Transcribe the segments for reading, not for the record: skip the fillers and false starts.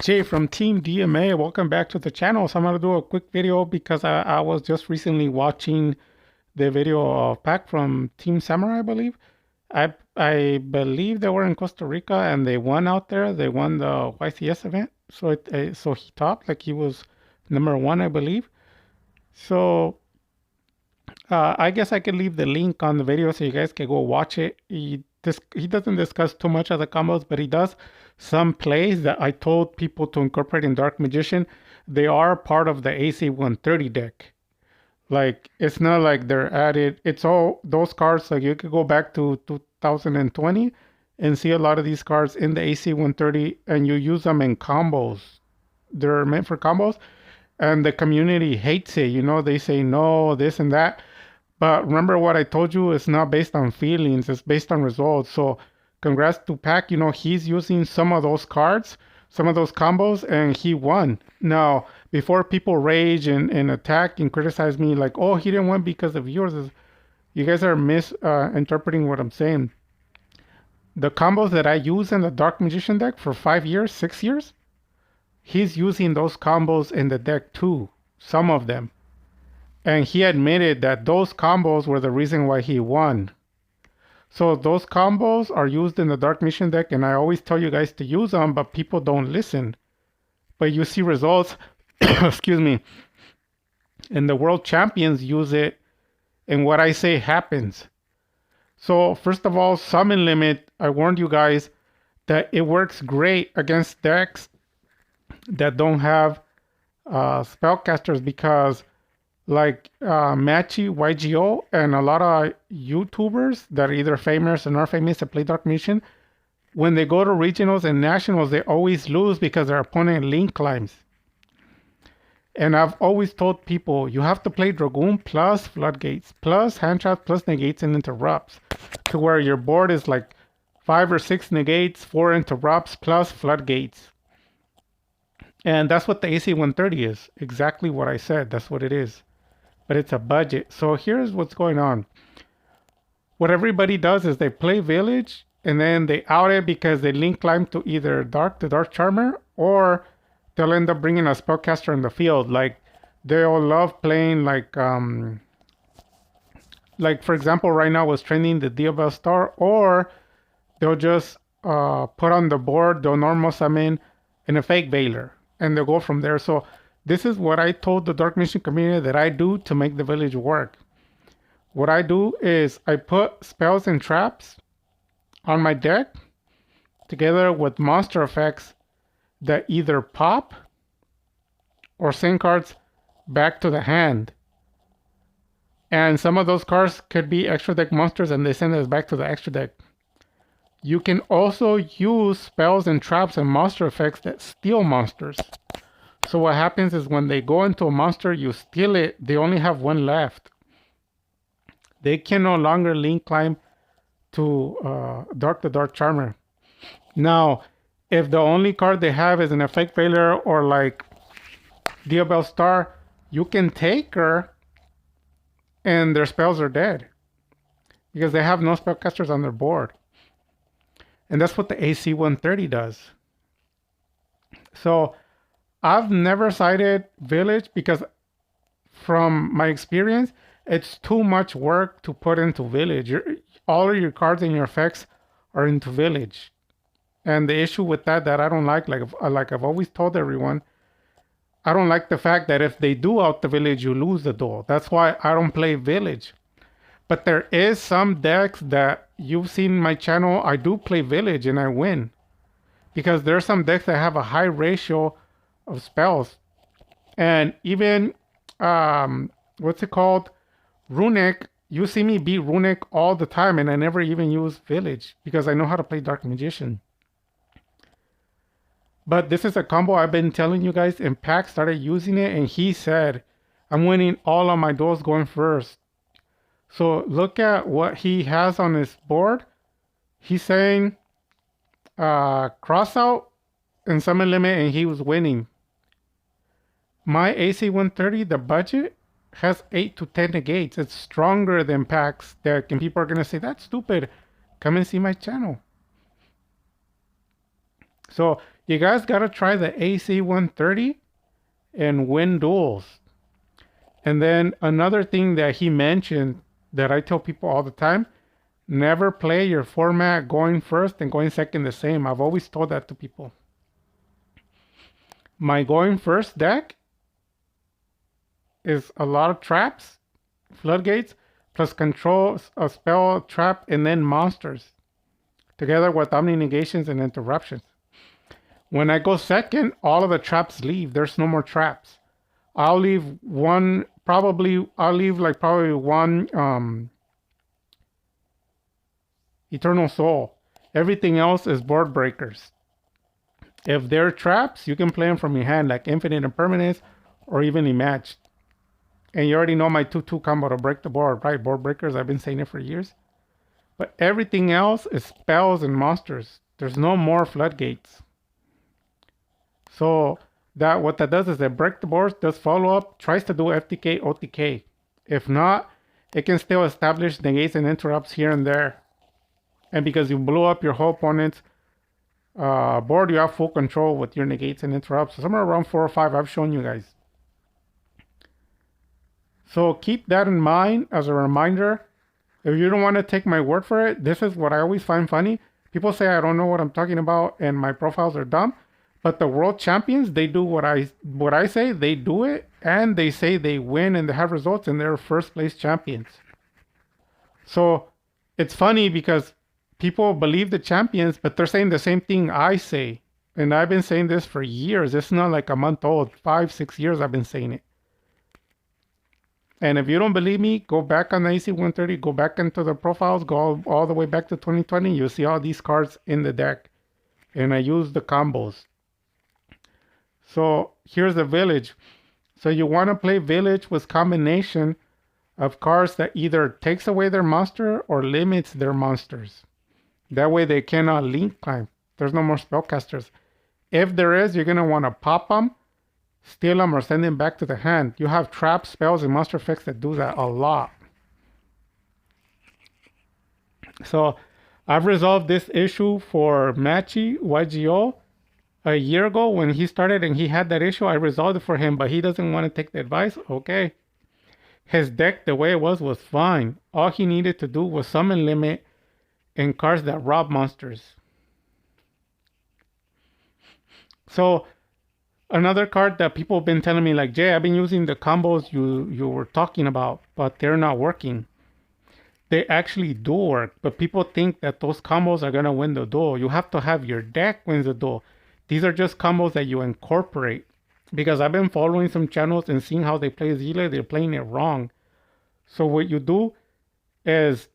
Jay from Team DMA. Welcome back to the channel. So I'm gonna do a quick video because I was just recently watching the video of Pac from Team Samurai, I believe. I believe they were in Costa Rica and they won out there. They won the YCS event. So he topped, like he was number one, I believe. So I guess I could leave the link on the video so you guys can go watch it. He doesn't discuss too much of the combos, but he does some plays that I told people to incorporate in Dark Magician. They are part of the AC 130 deck. Like it's not like they're added. It's all those cards. Like you could go back to 2020 and see a lot of these cards in the AC 130, and you use them in combos. They're meant for combos, and the community hates it. You know, they say no, this and that. But remember what I told you, it's not based on feelings, it's based on results. So congrats to Pac, you know, he's using some of those cards, some of those combos, and he won. Now, before people rage and attack and criticize me like, oh, he didn't win because of yours, you guys are misinterpreting what I'm saying. The combos that I use in the Dark Magician deck for 5 years, 6 years, he's using those combos in the deck too, some of them. And he admitted that those combos were the reason why he won. So those combos are used in the Dark Mission deck, and I always tell you guys to use them, but people don't listen. But you see results, excuse me, and the world champions use it, and what I say happens. So first of all, summon limit, I warned you guys that it works great against decks that don't have spellcasters because like Machi, YGO, and a lot of YouTubers that are either famous or not famous that play Dark Mission, when they go to regionals and nationals, they always lose because their opponent link climbs. And I've always told people you have to play Dragoon plus Floodgates, plus hand traps, plus negates and interrupts, to where your board is like 5 or 6 negates, 4 interrupts, plus Floodgates. And that's what the AC 130 is. Exactly what I said. That's what it is. But it's a budget. So here's what's going on. What everybody does is they play Village and then they out it because they link climb to either the Dark Charmer, or they'll end up bringing a spellcaster in the field. Like they'll love playing like for example, right now was trending the Diabel Star, or they'll just put on the board, they'll normal summon in a fake Veiler, and they'll go from there. So this is what I told the Dark Mission community that I do to make the village work. What I do is I put spells and traps on my deck together with monster effects that either pop or send cards back to the hand. And some of those cards could be extra deck monsters and they send us back to the extra deck. You can also use spells and traps and monster effects that steal monsters. So what happens is when they go into a monster, you steal it, they only have one left. They can no longer link climb to the Dark Charmer. Now, if the only card they have is an effect failure or like Diabel Star, you can take her and their spells are dead because they have no spellcasters on their board. And that's what the AC 130 does. So I've never cited Village because from my experience, it's too much work to put into Village. All of your cards and your effects are into Village. And the issue with that I don't like I've always told everyone, I don't like the fact that if they do out the Village, you lose the duel. That's why I don't play Village. But there is some decks that you've seen in my channel, I do play Village and I win. Because there's some decks that have a high ratio of spells. And even, what's it called? Runic, you see me beat Runic all the time and I never even use Village because I know how to play Dark Magician. But this is a combo I've been telling you guys, and Pac started using it and he said, I'm winning all of my duels going first. So look at what he has on his board. He's saying cross out and summon limit and he was winning. My AC 130, the budget, has 8 to 10 negates. It's stronger than Pac's deck, and people are going to say, that's stupid. Come and see my channel. So you guys gotta try the AC 130 and win duels. And then another thing that he mentioned that I tell people all the time, never play your format going first and going second the same. I've always told that to people. My going first deck is a lot of traps, floodgates, plus control, a spell, trap, and then monsters, together with omni negations and interruptions. When I go second, all of the traps leave. There's no more traps. I'll leave one, I'll leave like probably one Eternal Soul. Everything else is board breakers. If they're traps, you can play them from your hand, like Infinite Impermanence or even Matched. And you already know my 2-2 combo to break the board, right? Board breakers, I've been saying it for years. But everything else is spells and monsters. There's no more floodgates. So that what that does is it breaks the boards, does follow up, tries to do FTK, OTK. If not, it can still establish negates and interrupts here and there. And because you blew up your whole opponent's board, you have full control with your negates and interrupts. So somewhere around 4 or 5, I've shown you guys. So keep that in mind as a reminder. If you don't want to take my word for it, this is what I always find funny. People say I don't know what I'm talking about and my profiles are dumb. But the world champions, they do what I say, they do it, and they say they win and they have results and they're first place champions. So it's funny because people believe the champions, but they're saying the same thing I say. And I've been saying this for years. It's not like a month old. 5-6 years I've been saying it. And if you don't believe me, go back on the AC 130, go back into the profiles, go all the way back to 2020. You'll see all these cards in the deck. And I use the combos. So here's the village. So you want to play village with combination of cards that either takes away their monster or limits their monsters. That way they cannot link climb. There's no more spellcasters. If there is, you're going to want to pop them, steal them, or send them back to the hand. You have traps, spells, and monster effects that do that a lot. So I've resolved this issue for Machi YGO a year ago when he started and he had that issue. I resolved it for him, but he doesn't want to take the advice. Okay. His deck, the way it was fine. All he needed to do was summon limit and cards that rob monsters. So another card that people have been telling me, like, Jay, I've been using the combos you were talking about, but they're not working. They actually do work, but people think that those combos are going to win the duel. You have to have your deck win the duel. These are just combos that you incorporate. Because I've been following some channels and seeing how they play Zelia, they're playing it wrong. So what you do is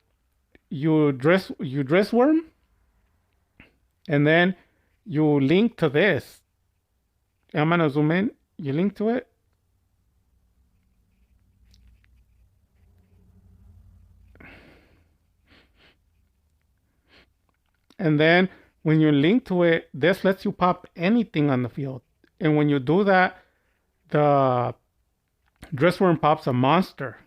you dress worm, and then you link to this. I'm gonna zoom in. You link to it. And then when you link to it, this lets you pop anything on the field. And when you do that, the Dressworm pops a monster.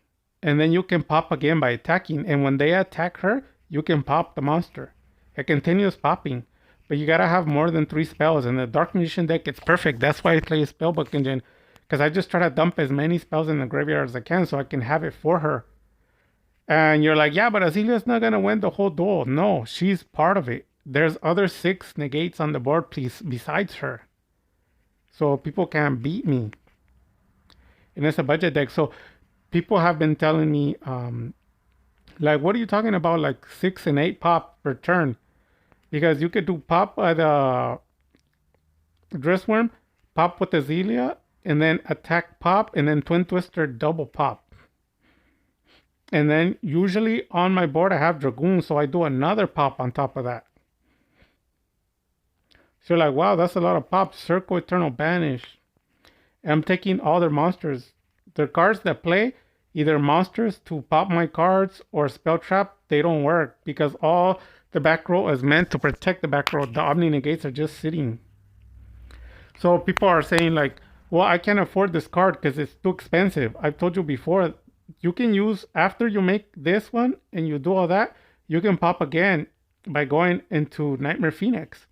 And then you can pop again by attacking. And when they attack her, you can pop the monster. It continues popping. But you gotta have more than 3 spells. And the Dark Magician deck, it's perfect. That's why I play Spellbook Engine. Because I just try to dump as many spells in the graveyard as I can so I can have it for her. And you're like, yeah, but Azelia's not gonna win the whole duel. No, she's part of it. There's other 6 negates on the board, please, besides her. So people can't beat me. And it's a budget deck. So people have been telling me, like, what are you talking about? Like 6 and 8 pop per turn. Because you could do pop by the Dressworm, pop with Azelia, and then attack pop, and then Twin Twister double pop. And then usually on my board I have Dragoon, so I do another pop on top of that. So you're like, wow, that's a lot of pops. Circle, Eternal Banish. And I'm taking all their monsters. The cards that play, either monsters to pop my cards or spell trap, they don't work. Because all the back row is meant to protect the back row. The Omni Negates are just sitting. So people are saying like, well, I can't afford this card because it's too expensive. I've told you before, you can use, after you make this one and you do all that, you can pop again by going into Nightmare Phoenix.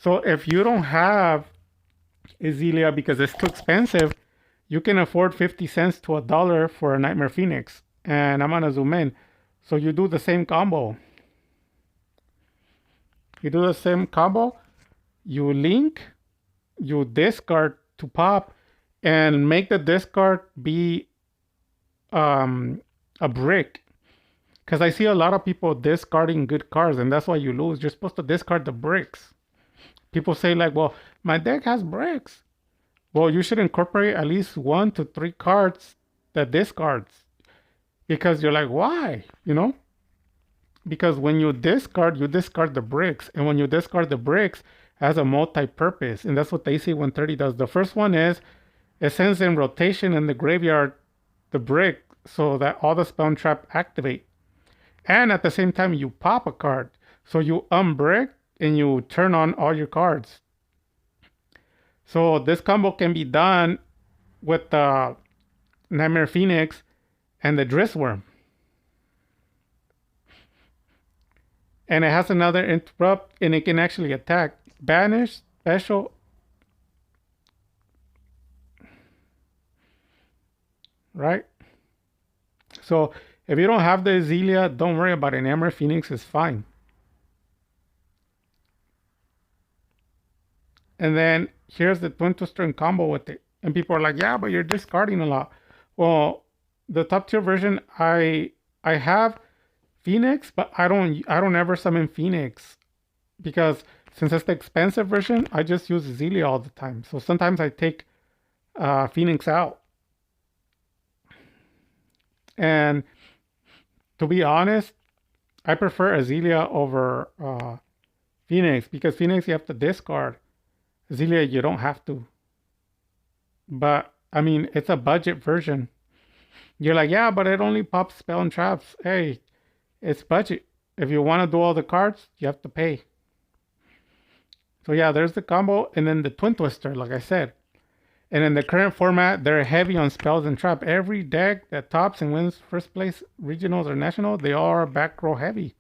So if you don't have Ezelia because it's too expensive, you can afford 50 cents to $1 for a Nightmare Phoenix. And I'm gonna zoom in. So you do the same combo. You do the same combo, you link, you discard to pop, and make the discard be a brick. Because I see a lot of people discarding good cards, and that's why you lose. You're supposed to discard the bricks. People say, like, well, my deck has bricks. Well, you should incorporate at least 1 to 3 cards that discards. Because you're like, why? You know? Because when you discard the bricks. And when you discard the bricks, it has a multi-purpose. And that's what the AC-130 does. The first one is it sends in rotation in the graveyard the brick so that all the spell and trap activate. And at the same time, you pop a card. So you unbrick and you turn on all your cards. So this combo can be done with the Nightmare Phoenix and the Drissworm. And it has another interrupt, and it can actually attack. Banish, special. Right? So if you don't have the Ezelia, don't worry about it. Nightmare Phoenix is fine. And then here's the Twin Twister combo with it. And people are like, yeah, but you're discarding a lot. Well, the top tier version, I have Phoenix, but I don't ever summon Phoenix because since it's the expensive version, I just use Ezelia all the time. So sometimes I take Phoenix out. And to be honest, I prefer Ezelia over Phoenix because Phoenix you have to discard. Ezelia you don't have to. But I mean, it's a budget version. You're like, yeah, but it only pops spell and traps. Hey, it's budget. If you want to do all the cards, you have to pay. So yeah, there's the combo, and then the Twin Twister, like I said. And in the current format, they're heavy on spells and trap. Every deck that tops and wins first place, regionals or national, they are back row heavy.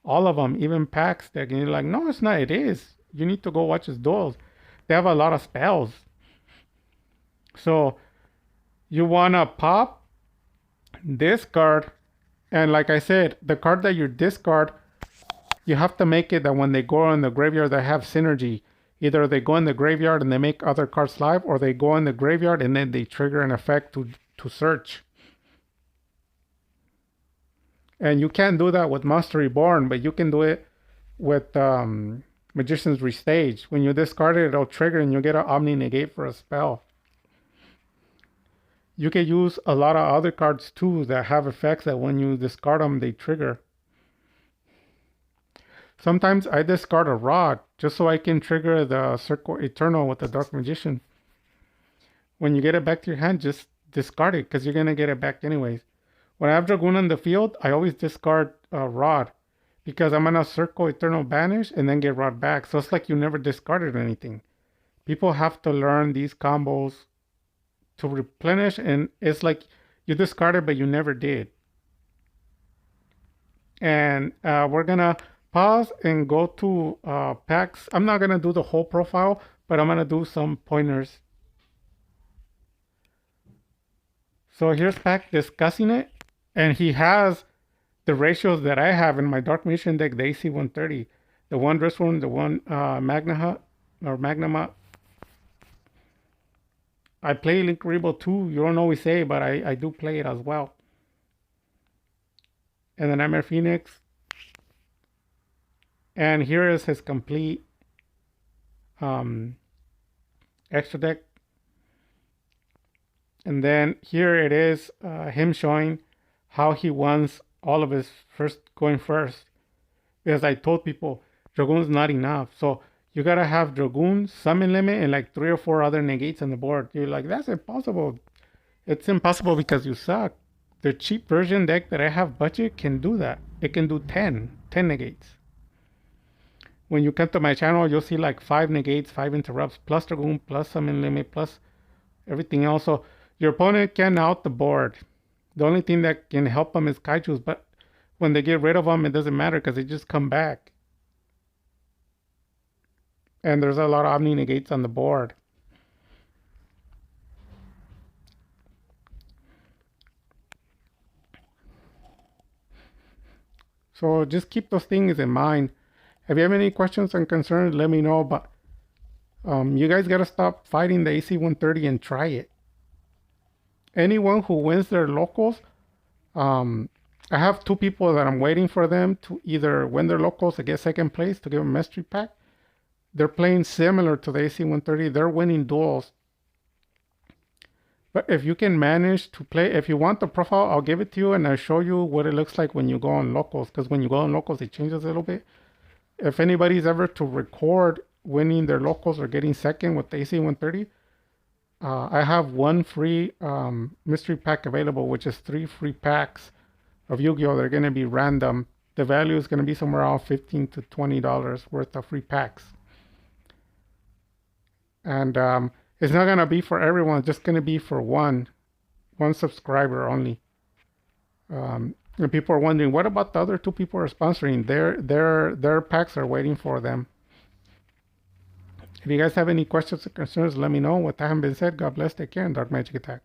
All of them, even packs deck. And you're like, no, it's not. It is. You need to go watch his duels. They have a lot of spells. So you want to pop, discard, and like I said, the card that you discard, you have to make it that when they go in the graveyard, they have synergy. Either they go in the graveyard and they make other cards live, or they go in the graveyard and then they trigger an effect to search. And you can't do that with Monster Reborn, but you can do it with Magician's Restage. When you discard it, it'll trigger and you get an Omni Negate for a spell. You can use a lot of other cards too that have effects that when you discard them, they trigger. Sometimes I discard a rod just so I can trigger the Circle Eternal with the Dark Magician. When you get it back to your hand, just discard it because you're going to get it back anyways. When I have Dragoon on the field, I always discard a rod because I'm going to Circle Eternal Banish and then get rod back. So it's like you never discarded anything. People have to learn these combos to replenish, and it's like you discarded but you never did. And we're going to pause and go to packs. I'm not going to do the whole profile, but I'm going to do some pointers. So here's Pack discussing it, and he has the ratios that I have in my Dark Magician deck, the AC-130. The one Drissworm, the one Magnamhut. I play Linkuriboh too. You don't always say, but I do play it as well. And then Nightmare Phoenix. And here is his complete extra deck. And then here it is him showing how he wants all of his going first. Because I told people Dragoon's not enough. So you gotta have Dragoon, Summon Limit, and like 3 or 4 other negates on the board. You're like, that's impossible. It's impossible because you suck. The cheap version deck that I have budget can do that. It can do 10 negates. When you come to my channel, you'll see like 5 negates, 5 interrupts, plus Dragoon, plus Summon Limit, plus everything else. So your opponent can out the board. The only thing that can help them is Kaijus, but when they get rid of them, it doesn't matter because they just come back. And there's a lot of Omni Negates on the board. So just keep those things in mind. If you have any questions and concerns, let me know. But you guys got to stop fighting the AC-130 and try it. Anyone who wins their locals, I have two people that I'm waiting for them to either win their locals to get second place to give them a mystery pack. They're playing similar to the AC-130. They're winning duels. But if you can manage to play, if you want the profile, I'll give it to you and I'll show you what it looks like when you go on locals. Because when you go on locals, it changes a little bit. If anybody's ever to record winning their locals or getting second with the AC-130, I have one free mystery pack available, which is 3 free packs of Yu-Gi-Oh! They're going to be random. The value is going to be somewhere around $15 to $20 worth of free packs. And it's not going to be for everyone. It's just going to be for one subscriber only. And people are wondering, what about the other two people are sponsoring? Their packs are waiting for them. If you guys have any questions or concerns, let me know. With that having been said, God bless, take care, and Dark Magic Attack.